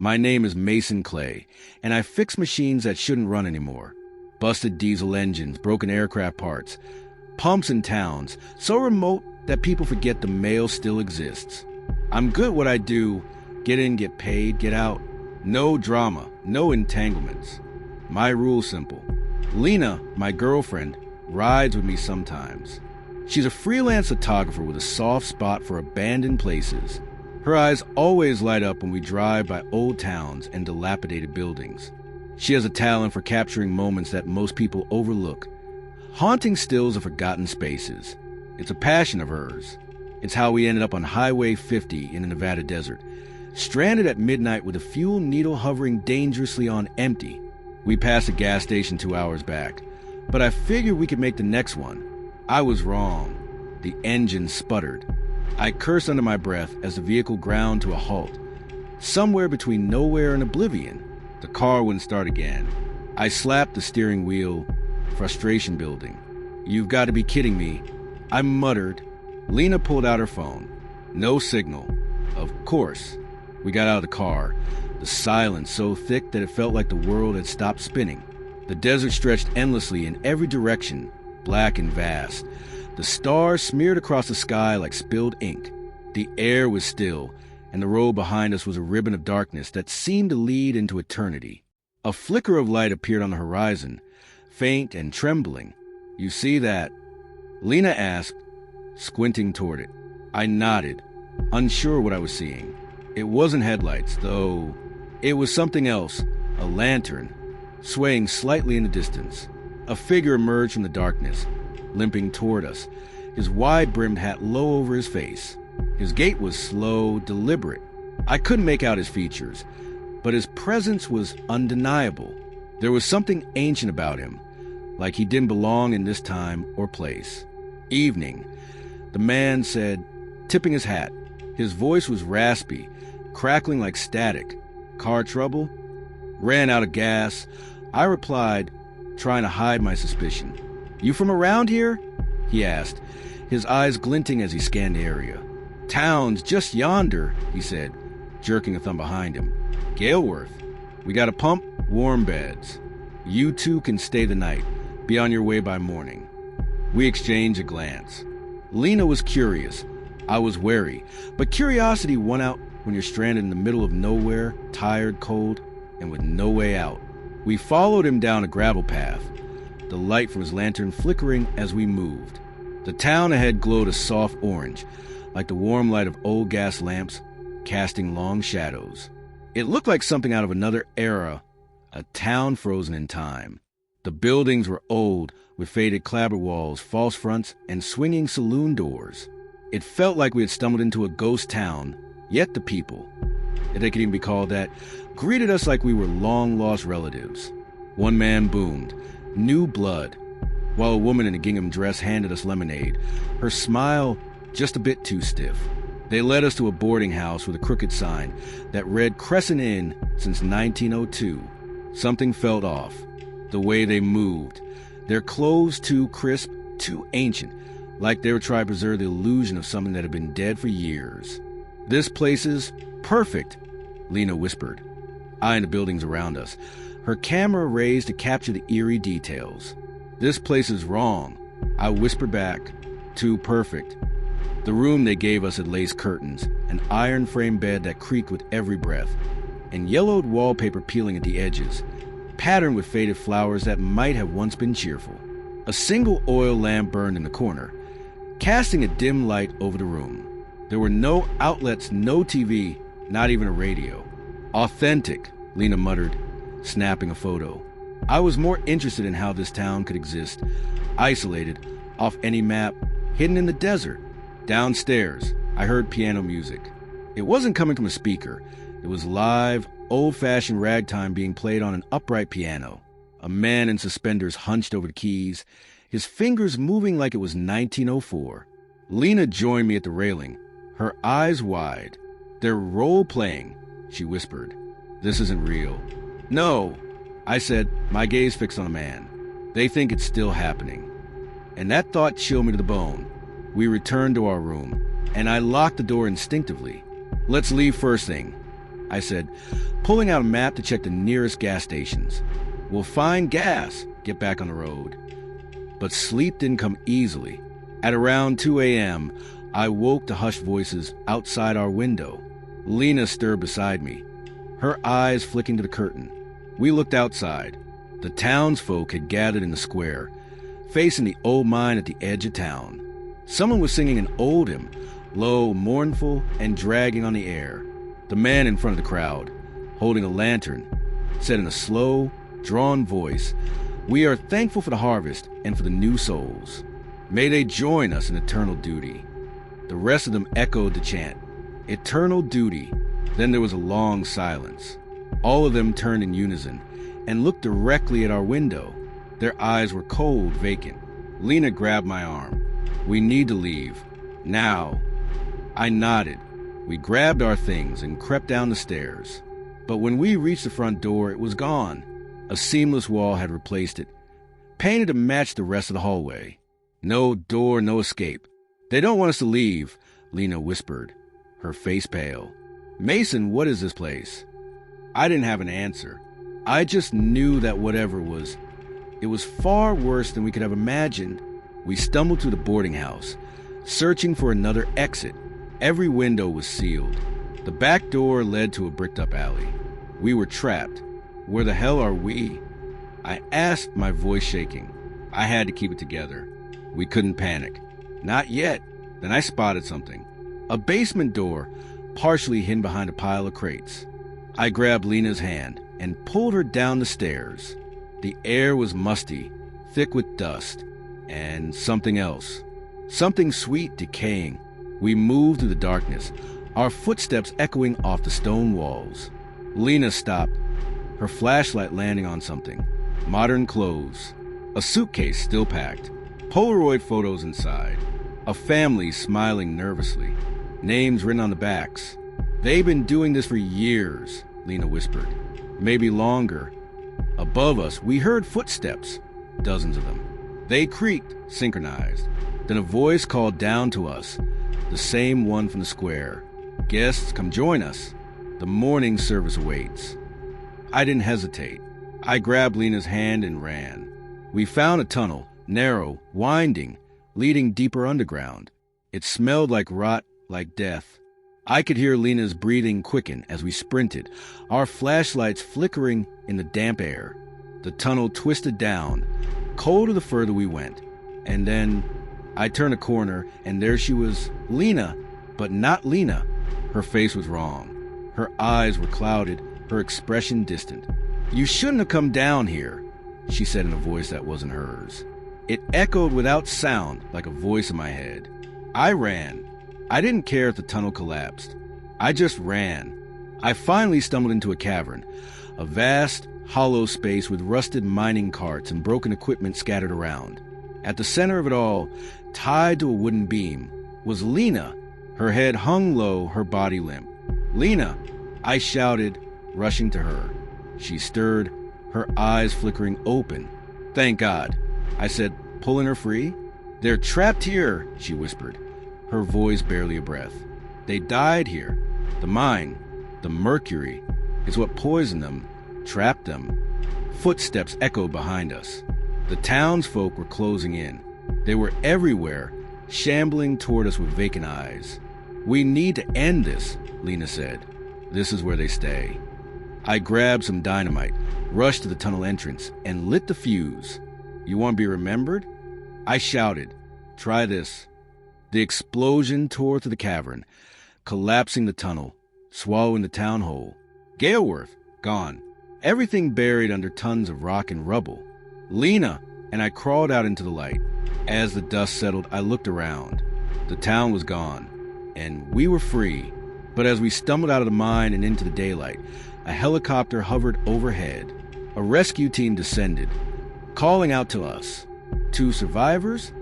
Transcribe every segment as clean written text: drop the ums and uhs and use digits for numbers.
My name is Mason Clay, and I fix machines that shouldn't run anymore. Busted diesel engines, broken aircraft parts, pumps in towns so remote that people forget the mail still exists. I'm good at what I do. Get in, get paid, get out. No drama, no entanglements. My rule's simple. Lena, my girlfriend, rides with me sometimes. She's a freelance photographer with a soft spot for abandoned places. Her eyes always light up when we drive by old towns and dilapidated buildings. She has a talent for capturing moments that most people overlook. Haunting stills of forgotten spaces. It's a passion of hers. It's how we ended up on Highway 50 in the Nevada desert, stranded at midnight with the fuel needle hovering dangerously on empty. We passed a gas station 2 hours back, but I figured we could make the next one. I was wrong. The engine sputtered. I cursed under my breath as the vehicle ground to a halt. Somewhere between nowhere and oblivion, the car wouldn't start again. I slapped the steering wheel, frustration building. "You've got to be kidding me," I muttered. Lena pulled out her phone. No signal. Of course. We got out of the car, the silence so thick that it felt like the world had stopped spinning. The desert stretched endlessly in every direction, black and vast. The stars smeared across the sky like spilled ink. The air was still, and the road behind us was a ribbon of darkness that seemed to lead into eternity. A flicker of light appeared on the horizon, faint and trembling. "You see that?" Lena asked, squinting toward it. I nodded, unsure what I was seeing. It wasn't headlights, though. It was something else, a lantern, swaying slightly in the distance. A figure emerged from the darkness, limping toward us, his wide-brimmed hat low over his face. His gait was slow, deliberate. I couldn't make out his features, but his presence was undeniable. There was something ancient about him, like he didn't belong in this time or place. "Evening," the man said, tipping his hat. His voice was raspy, crackling like static. "Car trouble?" "Ran out of gas," I replied, trying to hide my suspicion. "You from around here?" he asked, his eyes glinting as he scanned the area. "Town's just yonder," he said, jerking a thumb behind him. "Galeworth. We got a pump, warm beds. You two can stay the night. Be on your way by morning." We exchanged a glance. Lena was curious. I was wary, but curiosity won out when you're stranded in the middle of nowhere, tired, cold, and with no way out. We followed him down a gravel path, the light from his lantern flickering as we moved. The town ahead glowed a soft orange, like the warm light of old gas lamps, casting long shadows. It looked like something out of another era, a town frozen in time. The buildings were old, with faded clapboard walls, false fronts, and swinging saloon doors. It felt like we had stumbled into a ghost town, yet the people, if they could even be called that, greeted us like we were long-lost relatives. One man boomed, "New blood," while a woman in a gingham dress handed us lemonade, her smile just a bit too stiff. They led us to a boarding house with a crooked sign that read Crescent Inn since 1902. Something felt off. The way they moved. Their clothes too crisp, too ancient, like they were trying to preserve the illusion of something that had been dead for years. "This place is perfect," Lena whispered, eyeing the buildings around us, her camera raised to capture the eerie details. "This place is wrong," I whispered back. "Too perfect." The room they gave us had lace curtains, an iron-framed bed that creaked with every breath, and yellowed wallpaper peeling at the edges, patterned with faded flowers that might have once been cheerful. A single oil lamp burned in the corner, casting a dim light over the room. There were no outlets, no TV, not even a radio. "Authentic," Lena muttered, snapping a photo. I was more interested in how this town could exist, isolated, off any map, hidden in the desert. Downstairs, I heard piano music. It wasn't coming from a speaker. It was live, old-fashioned ragtime being played on an upright piano. A man in suspenders hunched over the keys, his fingers moving like it was 1904. Lena joined me at the railing, her eyes wide. "They're role-playing," she whispered. "This isn't real." "No," I said, my gaze fixed on a man. "They think it's still happening." And that thought chilled me to the bone. We returned to our room, and I locked the door instinctively. "Let's leave first thing," I said, pulling out a map to check the nearest gas stations. We'll find gas, get back on the road. But sleep didn't come easily. At around 2 a.m., I woke to hushed voices outside our window. Lena stirred beside me, her eyes flicking to the curtain. We looked outside. The townsfolk had gathered in the square, facing the old mine at the edge of town. Someone was singing an old hymn, low, mournful, and dragging on the air. The man in front of the crowd, holding a lantern, said in a slow, drawn voice, "We are thankful for the harvest and for the new souls. May they join us in eternal duty." The rest of them echoed the chant, "Eternal duty." Then there was a long silence. All of them turned in unison and looked directly at our window. Their eyes were cold, vacant. Lena grabbed my arm. "We need to leave. Now." I nodded. We grabbed our things and crept down the stairs. But when we reached the front door, it was gone. A seamless wall had replaced it, painted to match the rest of the hallway. No door, no escape. "They don't want us to leave," Lena whispered, her face pale. "Mason, what is this place?" I didn't have an answer. I just knew that whatever it was far worse than we could have imagined. We stumbled to the boarding house, searching for another exit. Every window was sealed. The back door led to a bricked-up alley. We were trapped. Where the hell are we? I asked, my voice shaking. I had to keep it together. We couldn't panic. Not yet. Then I spotted something. A basement door, partially hidden behind a pile of crates. I grabbed Lena's hand and pulled her down the stairs. The air was musty, thick with dust, and something else. Something sweet decaying. We moved through the darkness, our footsteps echoing off the stone walls. Lena stopped, her flashlight landing on something. Modern clothes. A suitcase still packed. Polaroid photos inside. A family smiling nervously. Names written on the backs. "They've been doing this for years," Lena whispered. "Maybe longer." Above us, we heard footsteps. Dozens of them. They creaked, synchronized. Then a voice called down to us. The same one from the square. "Guests, come join us. The morning service awaits." I didn't hesitate. I grabbed Lena's hand and ran. We found a tunnel, narrow, winding, leading deeper underground. It smelled like rot, like death. I could hear Lena's breathing quicken as we sprinted, our flashlights flickering in the damp air. The tunnel twisted down, colder the further we went. And then I turned a corner, and there she was, Lena, but not Lena. Her face was wrong. Her eyes were clouded, her expression distant. "You shouldn't have come down here," she said in a voice that wasn't hers. It echoed without sound, like a voice in my head. I ran. I didn't care if the tunnel collapsed. I just ran. I finally stumbled into a cavern, a vast, hollow space with rusted mining carts and broken equipment scattered around. At the center of it all, tied to a wooden beam, was Lena. Her head hung low, her body limp. "Lena!" I shouted, rushing to her. She stirred, her eyes flickering open. "Thank God," I said, pulling her free. "They're trapped here," she whispered, her voice barely a breath. "They died here. The mine, the mercury, is what poisoned them, trapped them." Footsteps echoed behind us. The townsfolk were closing in. They were everywhere, shambling toward us with vacant eyes. "We need to end this," Lena said. "This is where they stay." I grabbed some dynamite, rushed to the tunnel entrance, and lit the fuse. "You want to be remembered?" I shouted. "Try this." The explosion tore through the cavern, collapsing the tunnel, swallowing the town whole. Galeworth, gone. Everything buried under tons of rock and rubble. "Lena!" And I crawled out into the light. As the dust settled, I looked around. The town was gone, and we were free. But as we stumbled out of the mine and into the daylight, a helicopter hovered overhead. A rescue team descended, calling out to us. 2 survivors?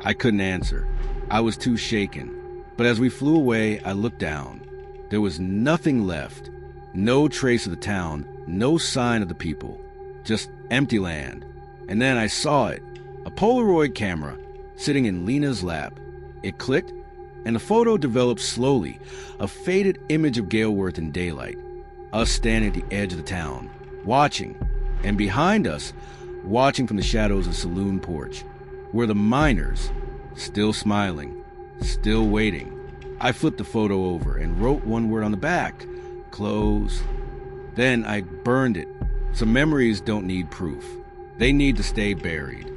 I couldn't answer. I was too shaken. But as we flew away, I looked down. There was nothing left. No trace of the town, no sign of the people. Just empty land. And then I saw it. A Polaroid camera sitting in Lena's lap. It clicked, and the photo developed slowly, a faded image of Galeworth in daylight. Us standing at the edge of the town, watching, and behind us, watching from the shadows of the saloon porch, were the miners, still smiling, still waiting. I flipped the photo over and wrote one word on the back: close. Then I burned it. Some memories don't need proof. They need to stay buried.